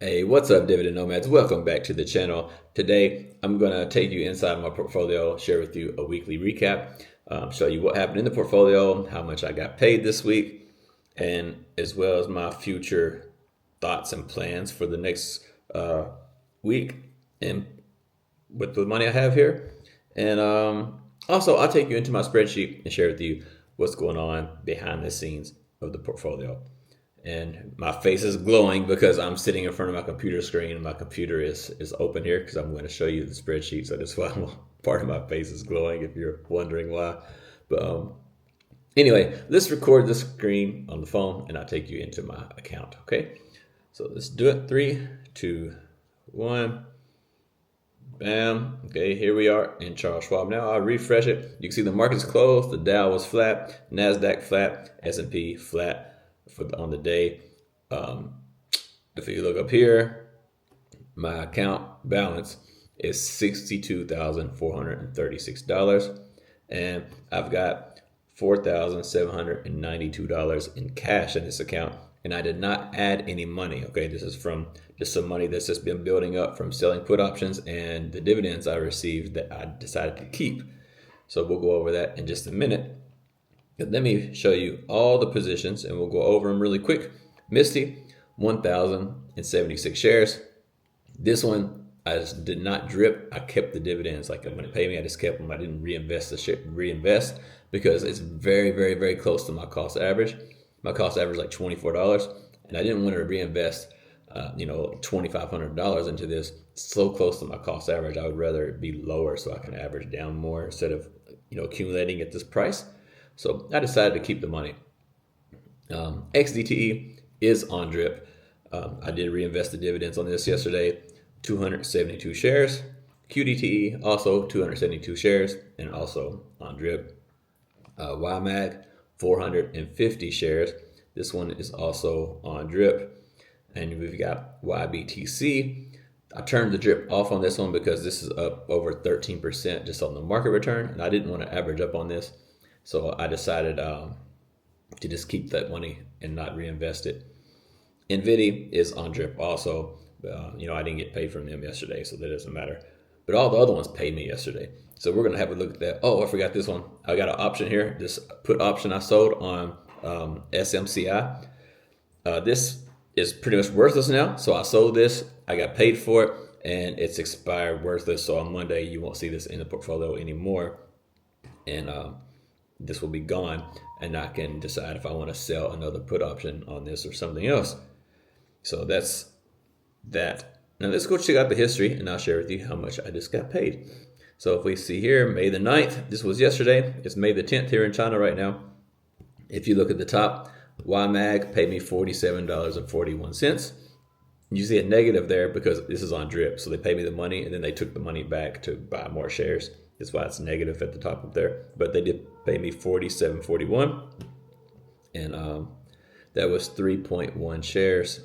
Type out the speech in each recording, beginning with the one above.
Hey, what's up, Dividend Nomads? Welcome back to the channel. Today, I'm going to take you inside my portfolio, share with you a weekly recap, show you what happened in the portfolio, how much I got paid this week, and as well as my future thoughts and plans for the next week and with the money I have here. And also, I'll take you into my spreadsheet and share with you what's going on behind the scenes of the portfolio. And my face is glowing because I'm sitting in front of my computer screen and my computer is open here because I'm going to show you the spreadsheet. So that's why part of my face is glowing if you're wondering why. But anyway, let's record the screen on the phone and I'll take you into my account. Okay, so let's do it. 3, 2, 1. Bam. Okay, here we are in Charles Schwab. Now I'll refresh it. You can see the market's closed. The Dow was flat, NASDAQ flat, S&P flat on the day. If you look up here, my account balance is $62,436, and I've got $4,792 in cash in this account, and I did not add any money. Okay, this is from just some money that's just been building up from selling put options and the dividends I received that I decided to keep. So we'll go over that in just a minute. Let me show you all the positions and we'll go over them really quick. MSTY, 1,076 shares. This one, I just did not drip. I kept the dividends. Like when it paid me, I just kept them. I didn't reinvest because it's very, very, very close to my cost average. My cost average is like $24, and I didn't want to reinvest, $2,500 into this. It's so close to my cost average. I would rather it be lower so I can average down more instead of, accumulating at this price. So I decided to keep the money. XDTE is on drip. I did reinvest the dividends on this yesterday, 272 shares. QDTE also 272 shares and also on drip. YMAG, 450 shares. This one is also on drip. And we've got YBTC. I turned the drip off on this one because this is up over 13% just on the market return, and I didn't want to average up on this. So I decided to just keep that money and not reinvest it. NVIDIA is on drip also. I didn't get paid from them yesterday, so that doesn't matter. But all the other ones paid me yesterday. So we're going to have a look at that. Oh, I forgot this one. I got an option here. This put option I sold on SMCI. This is pretty much worthless now. So I sold this. I got paid for it, and it's expired worthless. So on Monday, you won't see this in the portfolio anymore. And this will be gone, and I can decide if I want to sell another put option on this or something else. So that's that. Now let's go check out the history, and I'll share with you how much I just got paid. So if we see here, May the 9th, this was yesterday. It's May the 10th here in China right now. If you look at the top, YMAG paid me $47.41. You see a negative there because this is on drip. So they paid me the money, and then they took the money back to buy more shares. That's why it's negative at the top up there. But they did pay me $47.41. And that was 3.1 shares.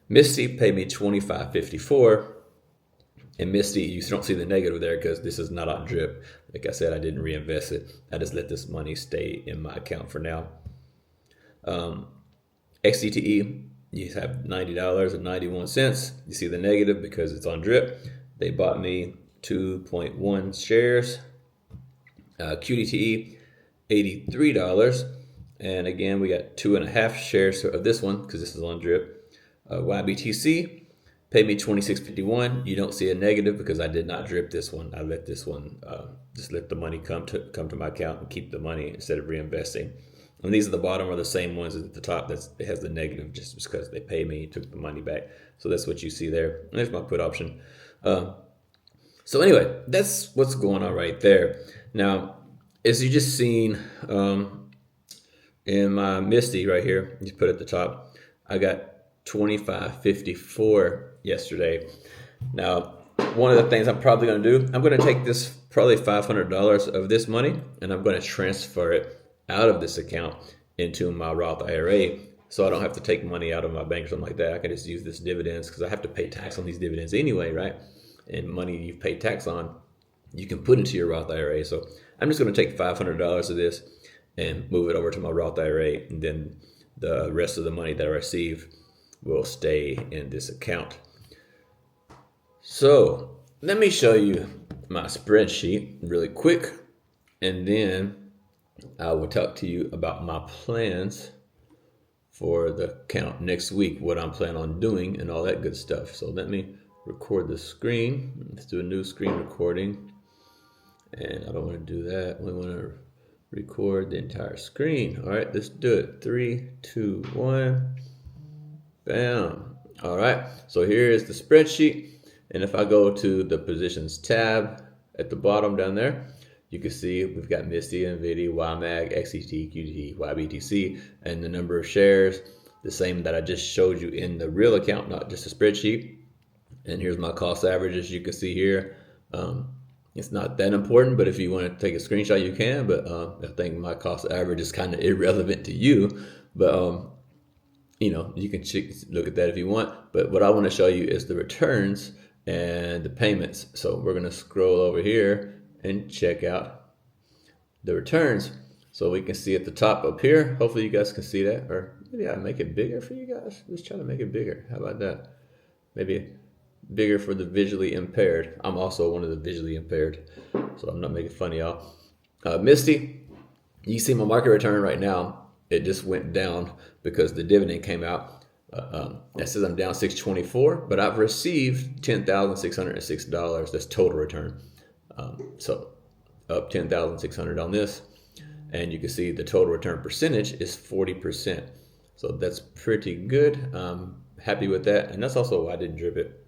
MSTY paid me $25.54. And MSTY, you don't see the negative there because this is not on drip. Like I said, I didn't reinvest it. I just let this money stay in my account for now. XDTE, you have $90.91. You see the negative because it's on drip. They bought me 2.1 shares. QDTE, $83. And again, we got 2.5 shares of this one because this is on drip. YBTC paid me $26.51. You don't see a negative because I did not drip this one. I let this one just let the money come to my account and keep the money instead of reinvesting. And these at the bottom are the same ones as at the top. It has the negative just because they pay me, took the money back. So that's what you see there. And there's my put option. So anyway, that's what's going on right there. Now, as you just seen in my MSTY right here, you put at the top, I got $25.54 yesterday. Now, one of the things I'm probably going to do, I'm going to take this probably $500 of this money, and I'm going to transfer it out of this account into my Roth IRA, so I don't have to take money out of my bank or something like that. I can just use this dividends because I have to pay tax on these dividends anyway, right? And money you've paid tax on, you can put into your Roth IRA. So I'm just going to take $500 of this and move it over to my Roth IRA, and then the rest of the money that I receive, will stay in this account. So let me show you my spreadsheet really quick, and then I will talk to you about my plans for the account next week, what I'm planning on doing and all that good stuff. So let me record the screen. Let's do a new screen recording. And I don't want to do that. We want to record the entire screen. All right, let's do it. 3, 2, 1. Bam. All right, so here is the spreadsheet. And if I go to the positions tab at the bottom down there, you can see we've got MSTY, NVIDIA, YMAG, XET, QDT, YBTC, and the number of shares, the same that I just showed you in the real account, not just a spreadsheet. And here's my cost averages. You can see here. It's not that important, but if you want to take a screenshot, you can. But I think my cost average is kind of irrelevant to you. But you know, you can look at that if you want. But what I want to show you is the returns and the payments. So we're going to scroll over here and check out the returns. So we can see at the top up here. Hopefully you guys can see that. Or maybe I make it bigger for you guys. Let's try to make it bigger. How about that? Maybe bigger for the visually impaired. I'm also one of the visually impaired, so I'm not making fun of y'all. MSTY, you see my market return right now. It just went down because the dividend came out. That says I'm down 624, but I've received $10,606. That's total return. So up 10,600 on this, and you can see the total return percentage is 40%. So that's pretty good. I'm happy with that, and that's also why I didn't drip it.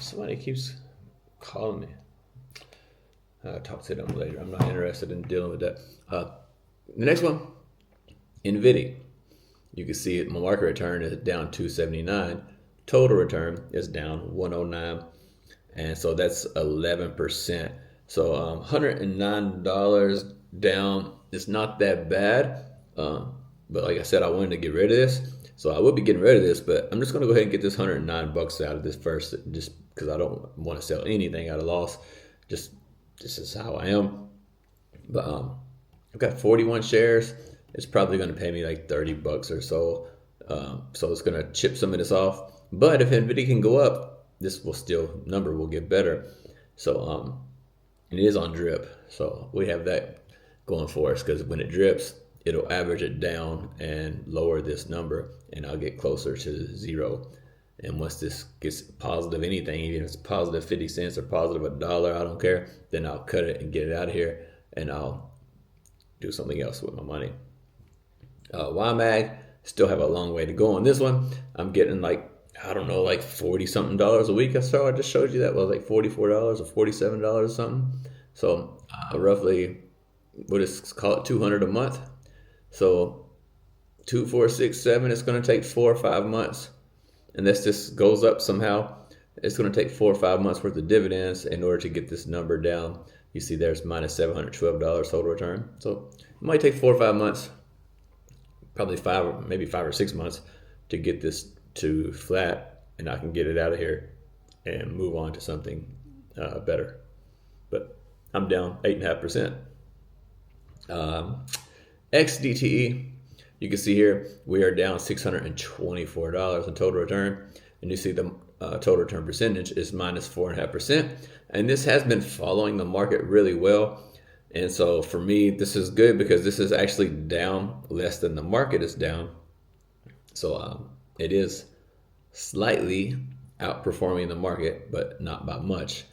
Somebody keeps calling me. I'll talk to them later. I'm not interested in dealing with that. The next one, NVIDIA. You can see my market return is down 279. Total return is down 109. And so that's 11%. So $109 down. It's not that bad. But like I said, I wanted to get rid of this. So I will be getting rid of this, but I'm just going to go ahead and get this $109 out of this first, just because I don't want to sell anything at a loss. Just this is how I am. But I've got 41 shares. It's probably going to pay me like $30 or so. So it's going to chip some of this off. But if NVIDIA can go up, this number will get better. So it is on drip. So we have that going for us, because when it drips, it'll average it down and lower this number, and I'll get closer to zero. And once this gets positive anything, even if it's positive 50 cents or positive $1, I don't care, then I'll cut it and get it out of here, and I'll do something else with my money. YMAG, still have a long way to go on this one. I'm getting like 40 something dollars a week. I just showed you that was like $44 or $47 or something. So roughly, call it 200 a month. So 2, 4, 6, 7, it's going to take 4 or 5 months. Unless this goes up somehow, it's going to take 4 or 5 months worth of dividends in order to get this number down. You see there's minus $712 total return. So it might take 4 or 5 months, probably maybe 5 or 6 months to get this to flat, and I can get it out of here and move on to something better. But I'm down 8.5%. XDTE, you can see here we are down $624 in total return, and you see the total return percentage is minus 4.5%. And this has been following the market really well. And so for me, this is good because this is actually down less than the market is down. So it is slightly outperforming the market, but not by much.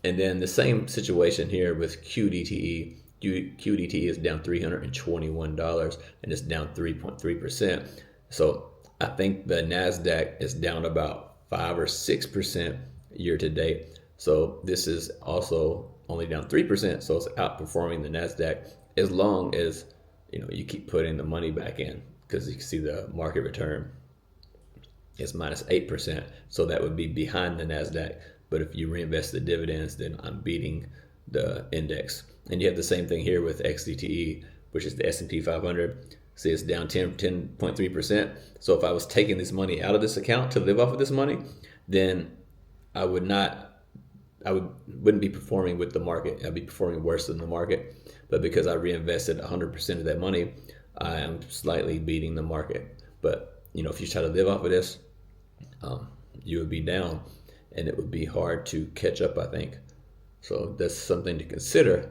And then the same situation here with QDTE. QDT is down $321, and it's down 3.3%. So I think the NASDAQ is down about 5 or 6% year to date. So this is also only down 3%. So it's outperforming the NASDAQ as long as you keep putting the money back in, because you can see the market return is minus 8%. So that would be behind the NASDAQ. But if you reinvest the dividends, then I'm beating the index. And you have the same thing here with XDTE, which is the S&P 500. See, it's down 10.3%. So if I was taking this money out of this account to live off of this money, then I wouldn't be performing with the market. I'd be performing worse than the market. But because I reinvested 100% of that money, I am slightly beating the market. But if you try to live off of this, you would be down, and it would be hard to catch up, I think. So that's something to consider.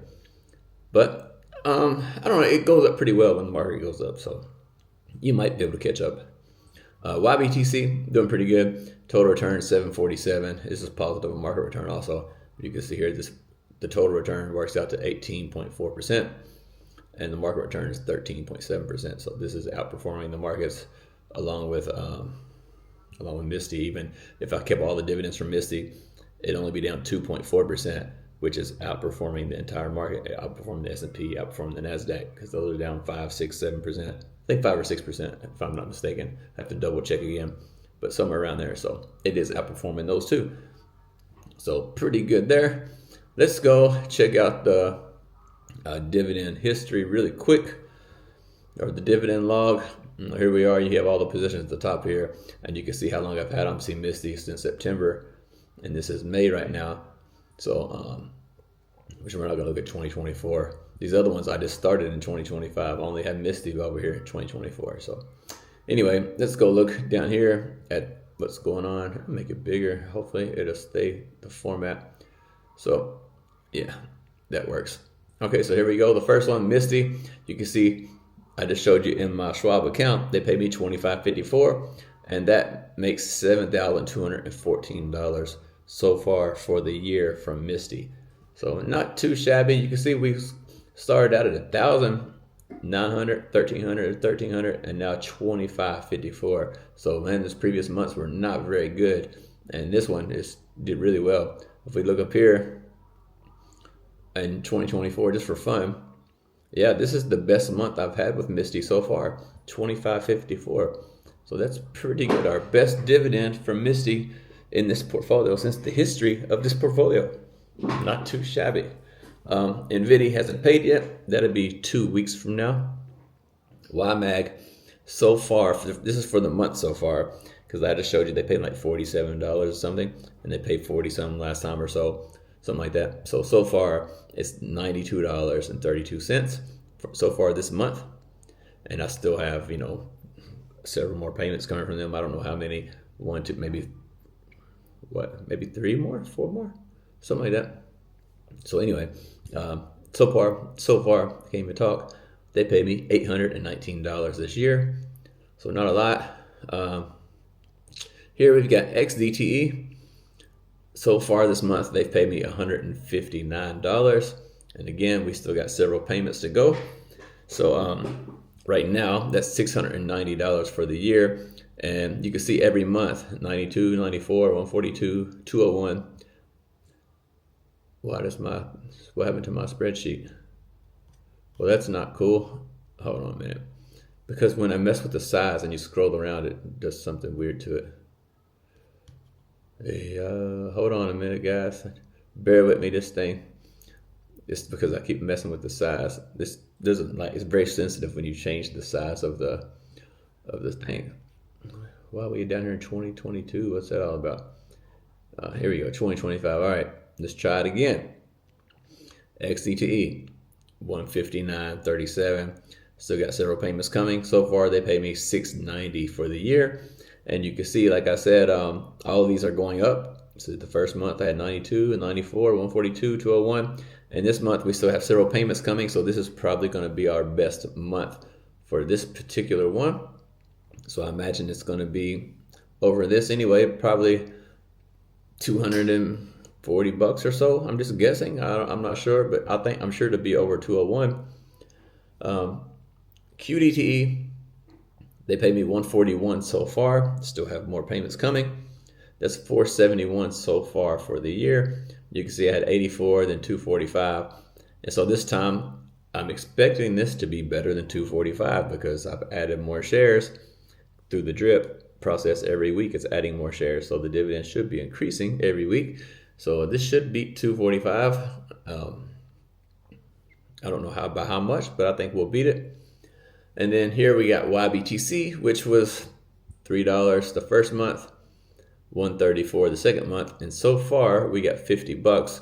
But I don't know, it goes up pretty well when the market goes up, so you might be able to catch up. YBTC doing pretty good. Total return 747. This is positive market return also. You can see here the total return works out to 18.4%, and the market return is 13.7%. So this is outperforming the markets along with MSTY. Even if I kept all the dividends from MSTY, it'd only be down 2.4%, which is outperforming the entire market, outperforming the S&P, outperforming the NASDAQ, because those are down 5, 6, 7%. I think 5 or 6%, if I'm not mistaken. I have to double check again, but somewhere around there. So it is outperforming those two. So pretty good there. Let's go check out the dividend history really quick, or the dividend log. Here we are. You have all the positions at the top here, and you can see how long I've had them. See MSTY since September, and this is May right now. So, which we're not going to look at 2024. These other ones I just started in 2025. I only have MSTY over here in 2024. So, anyway, let's go look down here at what's going on. Make it bigger. Hopefully, it'll stay the format. So, yeah, that works. Okay, so here we go. The first one, MSTY. You can see I just showed you in my Schwab account. They pay me $25.54, and that makes $7,214 so far for the year from MSTY. So not too shabby. You can see we started out at 1,900, 1,300, 1,300, and now $25.54. So man, this previous months were not very good, and this one did really well. If we look up here in 2024, just for fun, yeah, this is the best month I've had with MSTY so far, $25.54. So that's pretty good. Our best dividend from MSTY in this portfolio since the history of this portfolio. Not too shabby. NVIDIA hasn't paid yet. That'll be 2 weeks from now. YMAG, so far, this is for the month so far, because I just showed you they paid like $47 or something, and they paid 40 something last time or so, something like that. So far, it's $92.32 so far this month. And I still have, several more payments coming from them. I don't know how many. 1, 2, maybe 3 more, 4 more, something like that. So anyway, so far, can't even talk. They pay me $819 this year, so not a lot. Here we've got XDTE. So far this month, they've paid me $159, and again, we still got several payments to go. So right now, that's $690 for the year. And you can see every month, 92, 94, 142, 201. What happened to my spreadsheet? Well, that's not cool. Hold on a minute. Because when I mess with the size and you scroll around, it does something weird to it. Hey, hold on a minute, guys. Bear with me, this thing. It's because I keep messing with the size. This doesn't it's very sensitive when you change the size of the thing. Why are we down here in 2022? What's that all about? Here we go, 2025. All right, let's try it again. XDTE, 159.37. Still got several payments coming. So far, they pay me $690 for the year. And you can see, like I said, all of these are going up. So the first month I had 92 and 94, 142, 201. And this month we still have several payments coming. So this is probably going to be our best month for this particular one. So I imagine it's going to be over this anyway, probably $240 or so. I'm just guessing. I'm not sure, but I'm sure to be over 201. QDTE, they pay me $141 so far. Still have more payments coming. That's $471 so far for the year. You can see I had 84, then 245. And so this time I'm expecting this to be better than 245 because I've added more shares through the drip process every week. It's adding more shares. So the dividend should be increasing every week. So this should beat 245. I don't know by how much, but I think we'll beat it. And then here we got YBTC, which was $3 the first month, $134 the second month, and so far we got $50,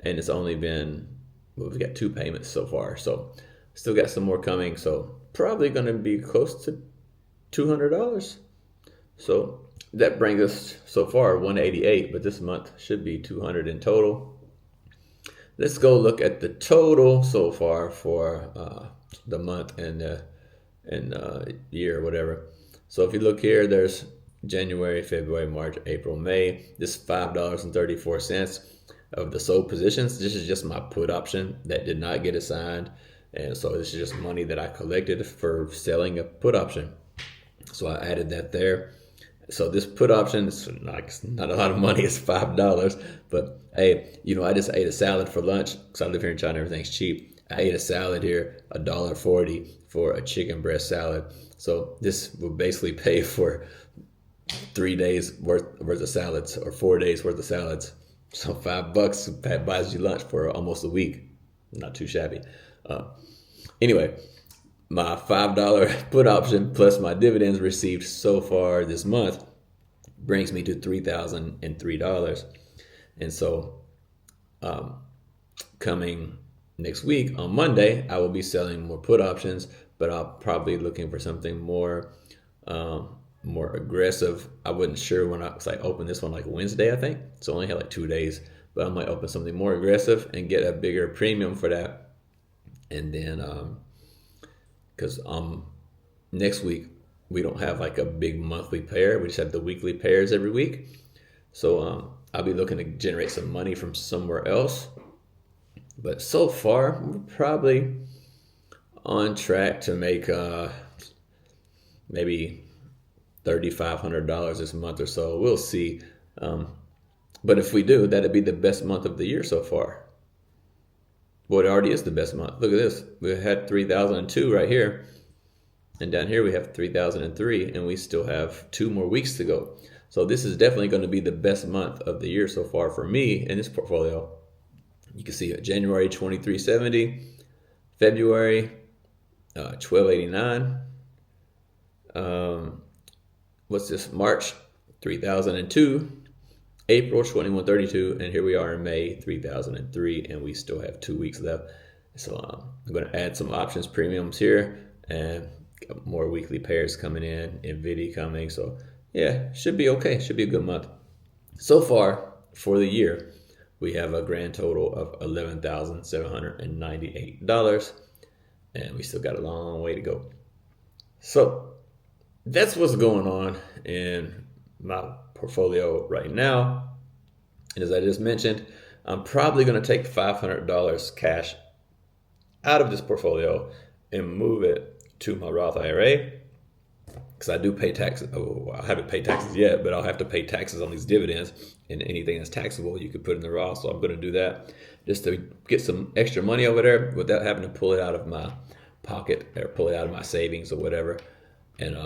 and it's only been we've got 2 payments so far, so still got some more coming. So probably going to be close to $200. So that brings us so far 188, but this month should be 200 in total. Let's go look at the total so far for the month and year, whatever. So if you look here, there's January, February, March, April, May. This is $5.34 of the sold positions. This is just my put option that did not get assigned. And so this is just money that I collected for selling a put option. So I added that there. So this put option is not a lot of money. It's $5. But hey, I just ate a salad for lunch because I live here in China. Everything's cheap. I ate a salad here, $1.40 for a chicken breast salad. So this will basically pay for 3 days worth of salads or 4 days worth of salads. So $5 buys you lunch for almost a week. Not too shabby. Anyway, my $5 put option plus my dividends received so far this month brings me to $3,003. And so coming next week on Monday, I will be selling more put options, but I'll probably be looking for something more aggressive. I wasn't sure when I opened this one like Wednesday, I think. So I only had like 2 days, but I might open something more aggressive and get a bigger premium for that. And then because next week we don't have like a big monthly pair. We just have the weekly pairs every week. So I'll be looking to generate some money from somewhere else. But so far, we're probably on track to make maybe $3,500 this month or so. We'll see. But if we do, that'd be the best month of the year so far. Well, it already is the best month. Look at this. We had 3,002 right here. And down here we have 3,003, and we still have 2 more weeks to go. So this is definitely going to be the best month of the year so far for me in this portfolio. You can see January 2370, February 1289. What's this? March 3002, April 2132, and here we are in May 3003, and we still have 2 weeks left. So I'm going to add some options premiums here and more weekly pairs coming in, NVIDIA coming. So yeah, should be okay. Should be a good month. So far for the year, we have a grand total of $11,798, and we still got a long way to go. So that's what's going on in my portfolio right now. And as I just mentioned, I'm probably going to take $500 cash out of this portfolio and move it to my Roth IRA, because I do pay taxes. Oh, I haven't paid taxes yet, but I'll have to pay taxes on these dividends, and anything that's taxable you could put in the Roth. So I'm going to do that just to get some extra money over there without having to pull it out of my pocket or pull it out of my savings or whatever. And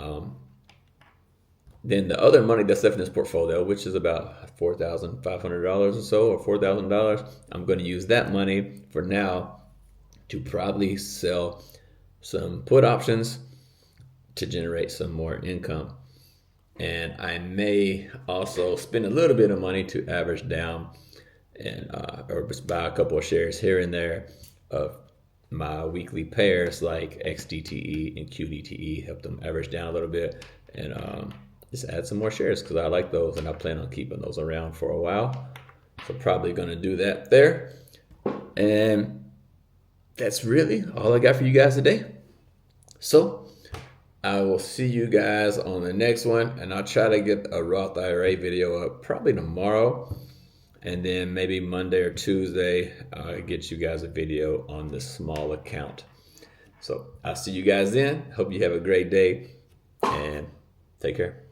then the other money that's left in this portfolio, which is about $4,500 or so, or $4,000, I'm going to use that money for now to probably sell some put options to generate some more income. And I may also spend a little bit of money to average down and or just buy a couple of shares here and there of my weekly pairs like XDTE and QDTE, help them average down a little bit, and just add some more shares because I like those and I plan on keeping those around for a while. So probably going to do that there. And that's really all I got for you guys today. So I will see you guys on the next one, and I'll try to get a Roth IRA video up probably tomorrow, and then maybe Monday or Tuesday I'll get you guys a video on the small account. So I'll see you guys then. Hope you have a great day, and take care.